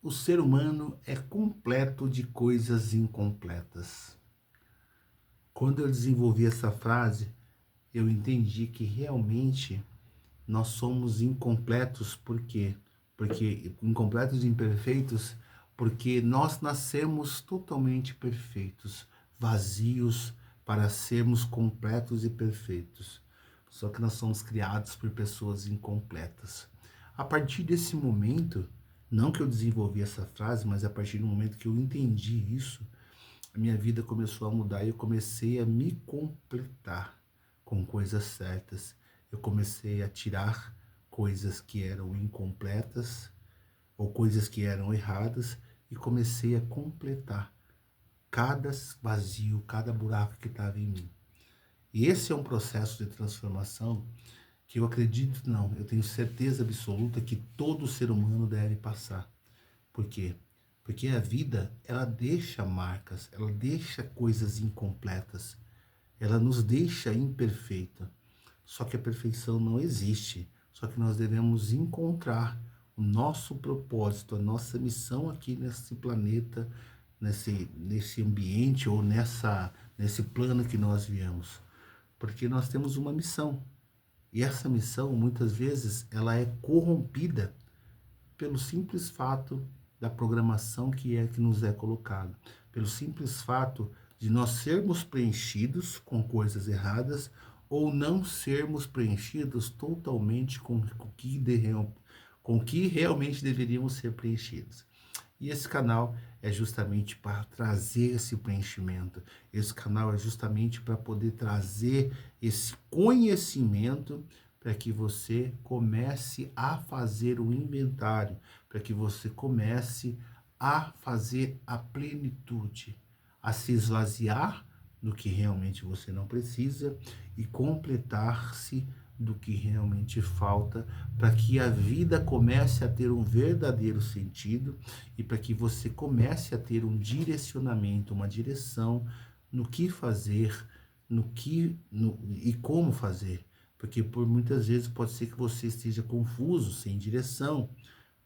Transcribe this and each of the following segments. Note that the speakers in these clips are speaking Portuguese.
O ser humano é completo de coisas incompletas. Quando eu desenvolvi essa frase, eu entendi que realmente nós somos incompletos, por quê? Porque incompletos e imperfeitos, porque nós nascemos totalmente perfeitos, vazios para sermos completos e perfeitos. Só que nós somos criados por pessoas incompletas. A partir desse momento, não que eu desenvolvi essa frase, mas a partir do momento que eu entendi isso, a minha vida começou a mudar e eu comecei a me completar com coisas certas. Eu comecei a tirar coisas que eram incompletas ou coisas que eram erradas e comecei a completar cada vazio, cada buraco que estava em mim. E esse é um processo de transformação que eu acredito, não, eu tenho certeza absoluta que todo ser humano deve passar. Por quê? Porque a vida, ela deixa marcas, ela deixa coisas incompletas, ela nos deixa imperfeita. Só que a perfeição não existe. Só que nós devemos encontrar o nosso propósito, a nossa missão aqui nesse planeta, nesse ambiente ou nesse plano que nós viemos. Porque nós temos uma missão. E essa missão, muitas vezes, ela é corrompida pelo simples fato da programação que nos é colocada, pelo simples fato de nós sermos preenchidos com coisas erradas ou não sermos preenchidos totalmente com o que realmente deveríamos ser preenchidos. E esse canal é justamente para trazer esse preenchimento. Esse canal é justamente para poder trazer esse conhecimento para que você comece a fazer o inventário, para que você comece a fazer a plenitude, a se esvaziar do que realmente você não precisa e completar-se do que realmente falta, para que a vida comece a ter um verdadeiro sentido e para que você comece a ter um direcionamento, uma direção no que fazer, e como fazer. Porque por muitas vezes pode ser que você esteja confuso, sem direção.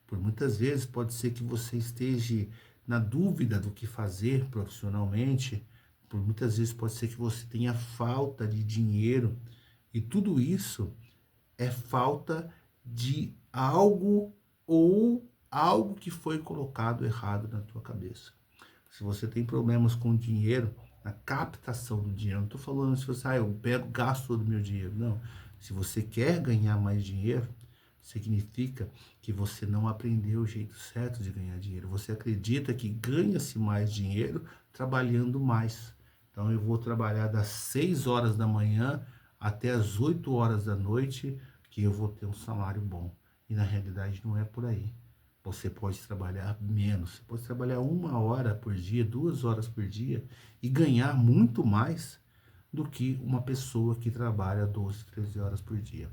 Por muitas vezes pode ser que você esteja na dúvida do que fazer profissionalmente. Por muitas vezes pode ser que você tenha falta de dinheiro. E tudo isso é falta de algo ou algo que foi colocado errado na tua cabeça. Se você tem problemas com dinheiro, na captação do dinheiro, não estou falando se você, eu pego, gasto todo o meu dinheiro, não. Se você quer ganhar mais dinheiro, significa que você não aprendeu o jeito certo de ganhar dinheiro. Você acredita que ganha-se mais dinheiro trabalhando mais. Então eu vou trabalhar das 6 horas da manhã até as 8 horas da noite, que eu vou ter um salário bom. E na realidade não é por aí. Você pode trabalhar menos, você pode trabalhar 1 hora por dia, 2 horas por dia e ganhar muito mais do que uma pessoa que trabalha 12, 13 horas por dia.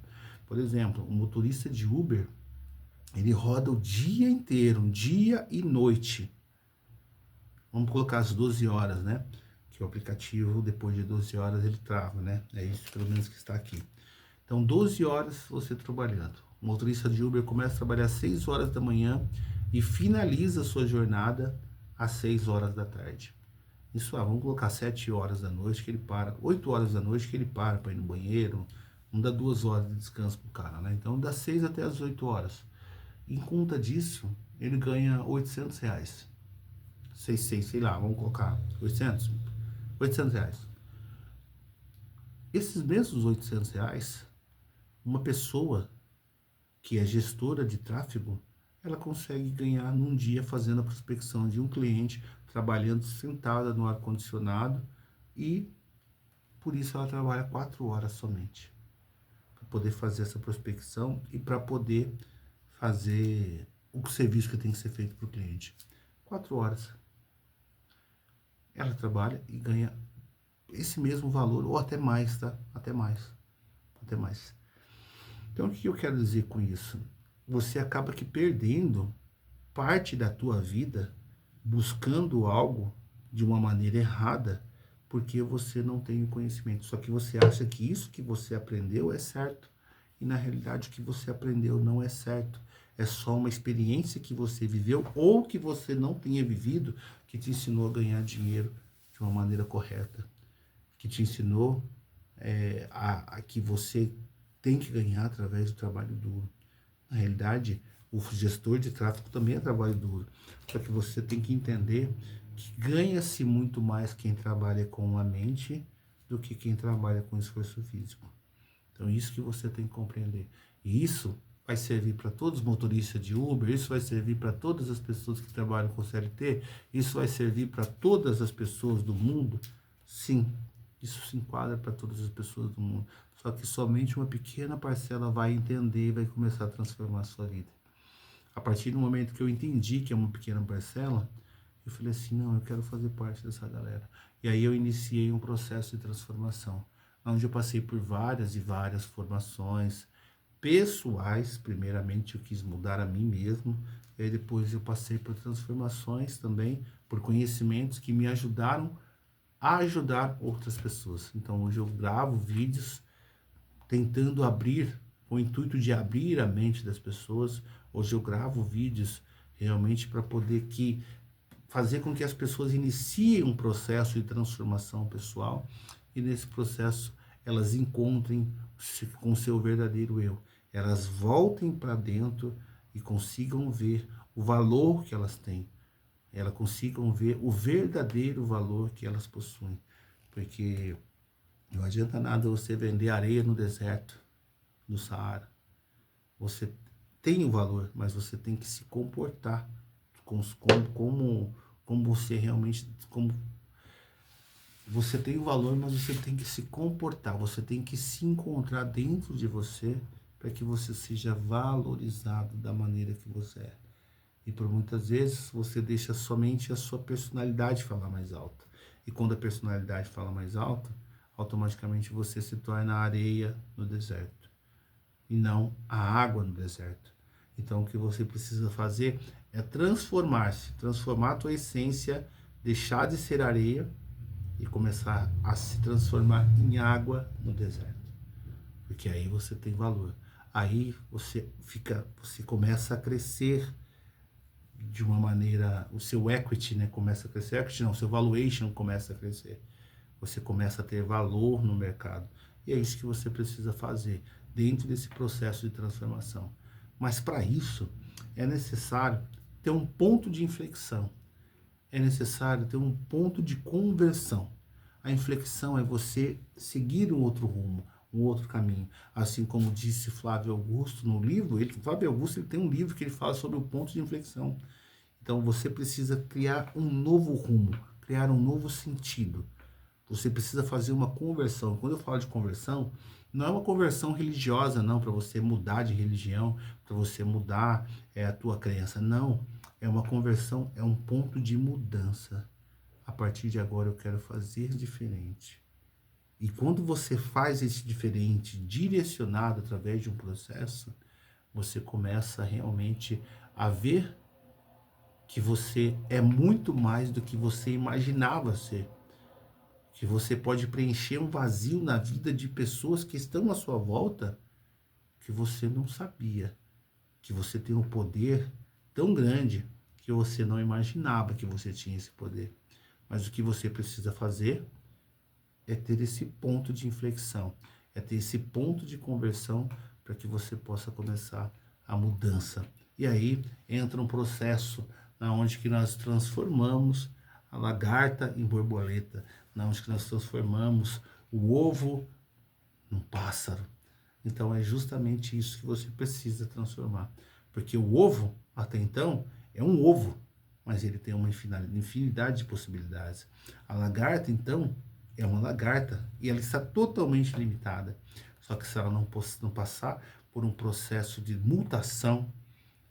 Por exemplo, um motorista de Uber, ele roda o dia inteiro, dia e noite. Vamos colocar as 12 horas, né? Que o aplicativo, depois de 12 horas, ele trava, né? É isso pelo menos que está aqui. Então, 12 horas você trabalhando. O motorista de Uber começa a trabalhar às 6 horas da manhã e finaliza a sua jornada às 6 horas da tarde. Isso, vamos colocar 7 horas da noite que ele para, 8 horas da noite que ele para ir no banheiro, não dá 2 horas de descanso pro cara, né? Então, das 6 até as 8 horas. Em conta disso, ele ganha R$ 800. 6, sei lá, vamos colocar 800? R$ 800. Esses mesmos R$ 800, uma pessoa que é gestora de tráfego, ela consegue ganhar num dia fazendo a prospecção de um cliente, trabalhando sentada no ar-condicionado e por isso ela trabalha 4 horas somente para poder fazer essa prospecção e para poder fazer o serviço que tem que ser feito para o cliente. 4 horas. Ela trabalha e ganha esse mesmo valor ou até mais, tá? Até mais. Até mais. Então, o que eu quero dizer com isso? Você acaba que perdendo parte da tua vida buscando algo de uma maneira errada, porque você não tem o conhecimento. Só que você acha que isso que você aprendeu é certo. E na realidade o que você aprendeu não é certo. é só uma experiência que você viveu ou que você não tenha vivido que te ensinou a ganhar dinheiro de uma maneira correta, que te ensinou a que você tem que ganhar através do trabalho duro. Na realidade, o gestor de tráfego também é trabalho duro. Só que você tem que entender que ganha-se muito mais quem trabalha com a mente do que quem trabalha com esforço físico. Então, isso que você tem que compreender. E isso vai servir para todos os motoristas de Uber, isso vai servir para todas as pessoas que trabalham com CLT, isso vai servir para todas as pessoas do mundo? Sim, isso se enquadra para todas as pessoas do mundo. Só que somente uma pequena parcela vai entender e vai começar a transformar a sua vida. A partir do momento que eu entendi que é uma pequena parcela, eu falei assim, não, eu quero fazer parte dessa galera. E aí eu iniciei um processo de transformação, onde eu passei por várias e várias formações pessoais. Primeiramente eu quis mudar a mim mesmo, e aí depois eu passei por transformações também, por conhecimentos que me ajudaram a ajudar outras pessoas. Então hoje eu gravo vídeos tentando abrir, com o intuito de abrir a mente das pessoas. Hoje eu gravo vídeos realmente para poder fazer com que as pessoas iniciem um processo de transformação pessoal e nesse processo elas encontrem com o seu verdadeiro eu. Elas voltem para dentro e consigam ver o valor que elas têm. Elas consigam ver o verdadeiro valor que elas possuem. Porque não adianta nada você vender areia no deserto do Saara. Você tem o valor, mas você tem que se comportar como você realmente, como você tem o valor, mas você tem que se comportar, você tem que se encontrar dentro de você para que você seja valorizado da maneira que você é. E por muitas vezes você deixa somente a sua personalidade falar mais alto. E quando a personalidade fala mais alto, automaticamente você se torna a areia no deserto e não a água no deserto. Então o que você precisa fazer é transformar-se, transformar a tua essência, deixar de ser areia e começar a se transformar em água no deserto. Porque aí você tem valor. Aí você começa a crescer de uma maneira, o seu equity, né, começa a crescer, equity não, o seu valuation começa a crescer. Você começa a ter valor no mercado. E é isso que você precisa fazer dentro desse processo de transformação. Mas para isso é necessário ter um ponto de inflexão. É necessário ter um ponto de conversão. A inflexão é você seguir um outro rumo, um outro caminho. Assim como disse Flávio Augusto no livro, Flávio Augusto ele tem um livro que ele fala sobre o ponto de inflexão. Então você precisa criar um novo rumo, criar um novo sentido. Você precisa fazer uma conversão. Quando eu falo de conversão, não é uma conversão religiosa, não, para você mudar de religião, para você mudar a tua crença. Não, é uma conversão, é um ponto de mudança. A partir de agora eu quero fazer diferente. E quando você faz esse diferente, direcionado através de um processo, você começa realmente a ver que você é muito mais do que você imaginava ser. Que você pode preencher um vazio na vida de pessoas que estão à sua volta que você não sabia. Que você tem um poder tão grande que você não imaginava que você tinha esse poder. Mas o que você precisa fazer é ter esse ponto de inflexão, é ter esse ponto de conversão para que você possa começar a mudança. E aí entra um processo na onde que nós transformamos a lagarta em borboleta, na onde que nós transformamos o ovo num pássaro. Então é justamente isso que você precisa transformar, porque o ovo, até então, é um ovo, mas ele tem uma infinidade de possibilidades. A lagarta, então, é uma lagarta e ela está totalmente limitada. Só que se ela não passar por um processo de mutação,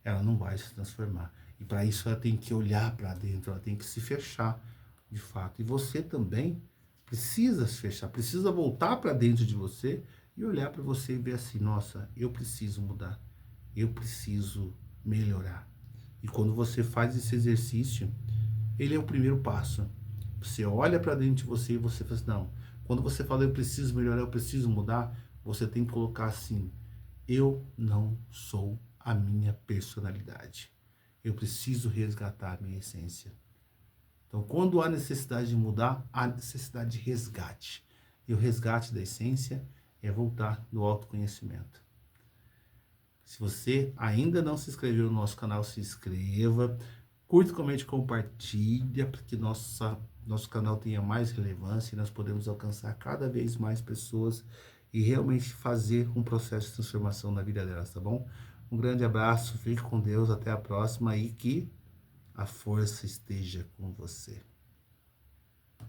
ela não vai se transformar. E para isso ela tem que olhar para dentro, ela tem que se fechar de fato. E você também precisa se fechar, precisa voltar para dentro de você e olhar para você e ver assim, nossa, eu preciso mudar, eu preciso melhorar. E quando você faz esse exercício, ele é o primeiro passo. Você olha para dentro de você e você fala assim, não, quando você fala eu preciso melhorar, eu preciso mudar, você tem que colocar assim, eu não sou a minha personalidade. Eu preciso resgatar a minha essência. Então, quando há necessidade de mudar, há necessidade de resgate. E o resgate da essência é voltar no autoconhecimento. Se você ainda não se inscreveu no nosso canal, se inscreva. Curta, comente, compartilha, para que nosso canal tenha mais relevância e nós podemos alcançar cada vez mais pessoas e realmente fazer um processo de transformação na vida delas, tá bom? Um grande abraço, fique com Deus, até a próxima e que a força esteja com você.